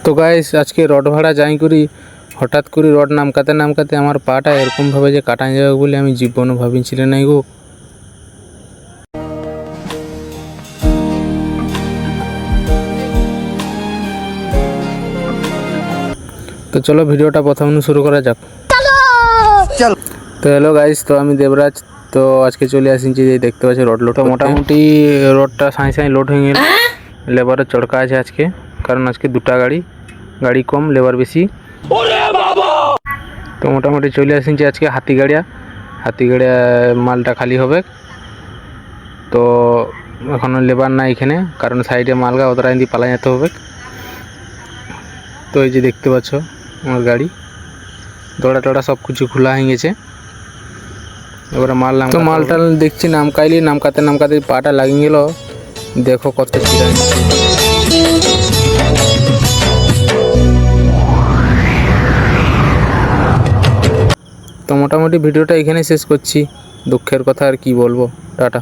তো গাইস আজকে রড ভাড়া যাই করি হঠাৎ করে রড নামকাতে আমার পাটা এরকমভাবে যে কাটা যাবে বলে আমি জীবনও ভাবিছিলাম নাই গো। তো চলো ভিডিওটা প্রথম শুরু করা যাক। তো হ্যালো গাইস, তো আমি দেবরাজ। তো আজকে চলে আসিছি, যে দেখতে পাচ্ছি রড লোড। তো মোটামুটি রডটা সাঁই লোড হয়ে গেল। লেবারের চড়কা আছে আজকে, কারণ আজকে দুটা গাড়ি কম, লেবার বেশি। তো মোটামুটি চলে আসিছি আজকে হাতিগাড়িয়া মালটা খালি হবে। তো এখনও লেবার নাই এখানে, কারণ সাইডে মালগা ওদের দিয়ে পালা যেতে হবে। তো এই যে দেখতে পাচ্ছ আমার গাড়ি, দড়া টড়া সব কিছু খোলা হয়ে গেছে। এবারে মালটা দেখছি নামকাতে পাটা লাগিয়ে গেল। দেখো কত চিরা। তো মোটামুটি ভিডিওটা এখানে শেষ করছি। দুঃখের কথা আর কি বলবো, টাটা।